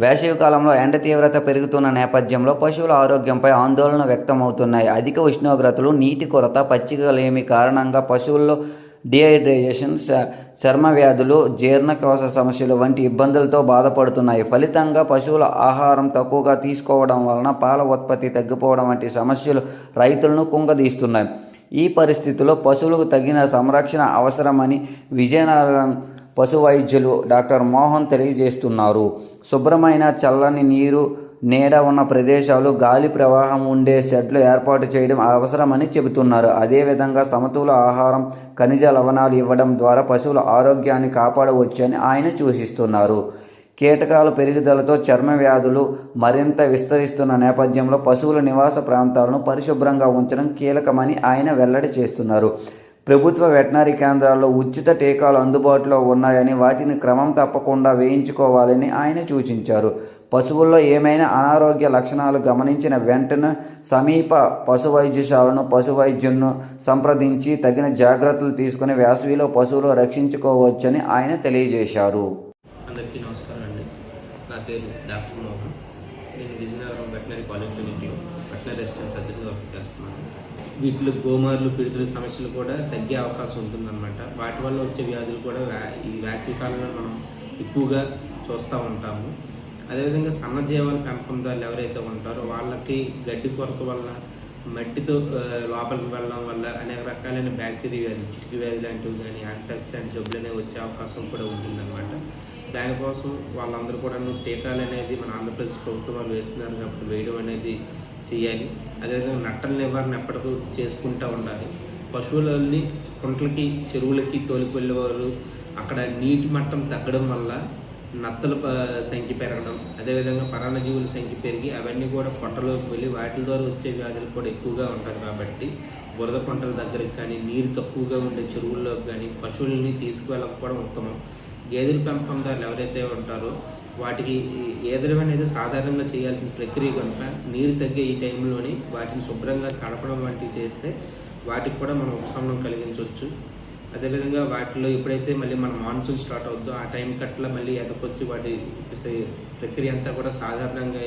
వేసవి కాలంలో ఎండ తీవ్రత పెరుగుతున్న నేపథ్యంలో పశువుల ఆరోగ్యంపై ఆందోళన వ్యక్తమవుతున్నాయి. అధిక ఉష్ణోగ్రతలు, నీటి కొరత, పచ్చిక లేమి కారణంగా పశువుల్లో డీహైడ్రేషన్, చర్మ వ్యాధులు, జీర్ణకోశ సమస్యలు వంటి ఇబ్బందులతో బాధపడుతున్నాయి. ఫలితంగా పశువుల ఆహారం తక్కువగా తీసుకోవడం వలన పాల ఉత్పత్తి తగ్గిపోవడం వంటి సమస్యలు రైతులను కుంగదీస్తున్నాయి. ఈ పరిస్థితుల్లో పశువులకు తగిన సంరక్షణ అవసరమని విజయనగరం పశు వైద్యులు డాక్టర్ మోహన్ తెలియజేస్తున్నారు. శుభ్రమైన చల్లని నీరు, నీడ ఉన్న ప్రదేశాలు, గాలి ప్రవాహం ఉండే షెడ్లు ఏర్పాటు చేయడం అవసరమని చెబుతున్నారు. అదేవిధంగా సమతుల ఆహారం, ఖనిజ లవణాలు ఇవ్వడం ద్వారా పశువుల ఆరోగ్యాన్ని కాపాడవచ్చని ఆయన సూచిస్తున్నారు. కీటకాల పెరుగుదలతో చర్మ వ్యాధులు మరింత విస్తరిస్తున్న నేపథ్యంలో పశువుల నివాస ప్రాంతాలను పరిశుభ్రంగా ఉంచడం కీలకమని ఆయన వెల్లడి చేస్తున్నారు. ప్రభుత్వ వెటనరీ కేంద్రాల్లో ఉచిత టీకాలు అందుబాటులో ఉన్నాయని, వాటిని క్రమం తప్పకుండా వేయించుకోవాలని ఆయన సూచించారు. పశువుల్లో ఏమైనా అనారోగ్య లక్షణాలు గమనించిన వెంటనే సమీప పశు వైద్యశాలను, పశు వైద్యులను సంప్రదించి తగిన జాగ్రత్తలు తీసుకుని వేసవిలో పశువులు రక్షించుకోవచ్చని ఆయన తెలియజేశారు. అందరికీ నమస్కారం అండి. నా పేరు డాక్టర్ మోహన్. నేను విజయనగరం వెటనరీ పాలిక్లినిక్లో వెటనరీ అసిస్టెంట్ సర్జరీగా వర్క్ చేస్తున్నాను. వీటిలో గోమార్లు, పిడుతుల సమస్యలు కూడా తగ్గే అవకాశం ఉంటుందన్నమాట. వాటి వల్ల వచ్చే వ్యాధులు కూడా ఈ వేసవి కాలంలో మనం ఎక్కువగా చూస్తూ ఉంటాము. అదేవిధంగా సన్నజీవాల పెంపకందారులు ఎవరైతే ఉంటారో వాళ్ళకి గడ్డి కొరత వల్ల, మట్టితో లోపలికి వెళ్ళడం వల్ల అనేక రకాలైన బ్యాక్టీరియా వ్యాధులు, చిటికి వ్యాధి లాంటివి కానీ, యాంథ్రాక్స్ లాంటి జబ్బులు అనేవి వచ్చే అవకాశం కూడా ఉంటుందన్నమాట. దానికోసం వాళ్ళందరూ కూడా టీకాలు అనేది మన ఆంధ్రప్రదేశ్ ప్రభుత్వం వాళ్ళు వేస్తున్నారు కాబట్టి వేయడం అనేది చేయాలి. అదేవిధంగా నట్టల నివారణ ఎప్పటికూ చేసుకుంటూ ఉండాలి. పశువులని కుంటలకి, చెరువులకి తోలికొల్లే వాళ్ళు అక్కడ నీటి మట్టం తగ్గడం వల్ల నత్తల సంఖ్య పెరగడం, అదేవిధంగా పరాన్నజీవుల సంఖ్య పెరిగి అవన్నీ కూడా పొట్టలోకి వెళ్ళి వాటి ద్వారా వచ్చే వ్యాధులు కూడా ఎక్కువగా ఉంటుంది. కాబట్టి బురద పంటల దగ్గరికి కానీ, నీరు తక్కువగా ఉండే చెరువుల్లోకి కానీ పశువుల్ని తీసుకువెళ్ళకపోవడం ఉత్తమం. గేదెల పెంపకందారులు ఎవరైతే ఉంటారో వాటికి ఏదడం అనేది సాధారణంగా చేయాల్సిన ప్రక్రియ కనుక నీరు తగ్గే ఈ టైంలోని వాటిని శుభ్రంగా తడపడం వంటివి చేస్తే వాటికి కూడా మనం ఉపశమనం కలిగించవచ్చు. అదేవిధంగా వాటిలో ఎప్పుడైతే మళ్ళీ మన మాన్సూన్ స్టార్ట్ అవుతుందో ఆ టైం కట్ల మళ్ళీ ఎదకొచ్చి వాటి ప్రక్రియ అంతా కూడా సాధారణంగా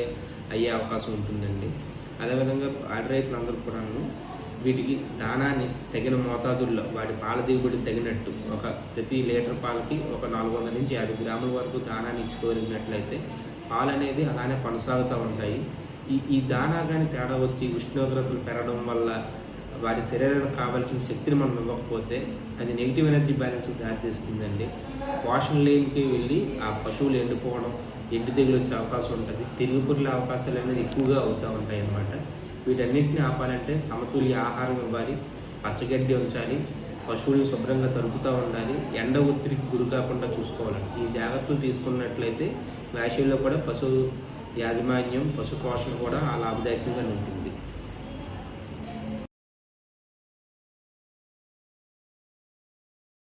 అయ్యే అవకాశం ఉంటుందండి. అదేవిధంగా ఆడ రైతులందరూ కూడాను వీటికి దానాన్ని తగిన మోతాదుల్లో వాటి పాల దిగుబడి తగినట్టు ప్రతి లీటర్ పాలకి 400 నుంచి 50 గ్రాముల వరకు దానాన్ని ఇచ్చుకోగలిగినట్లయితే పాలు అనేది అలానే కొనసాగుతూ ఉంటాయి. ఈ దానా కానీ తేడా వచ్చి ఉష్ణోగ్రతలు పెరగడం వల్ల వాటి శరీరానికి కావాల్సిన శక్తిని మనం ఇవ్వకపోతే అది నెగిటివ్ ఎనర్జీ బ్యాలెన్స్కి దారితీస్తుందండి. పోషణ లేమికి వెళ్ళి ఆ పశువులు ఎండిపోవడం, ఎండు తెగులు వచ్చే అవకాశం ఉంటుంది. తిరుగుపురుల అవకాశాలు అనేది ఎక్కువగా అవుతూ ఉంటాయి అన్నమాట. వీటన్నిటిని ఆపాలంటే సమతుల్య ఆహారం ఇవ్వాలి, పచ్చగడ్డి ఉంచాలి, పశువుల్ని శుభ్రంగా తరుపుతూ ఉండాలి, ఎండ ఒత్తిడికి గురి కాకుండా చూసుకోవాలండి. ఈ జాగ్రత్తలు తీసుకున్నట్లయితే వేసవిలో కూడా పశు యాజమాన్యం, పశు పోషణ కూడా లాభదాయకంగా ఉంటుంది.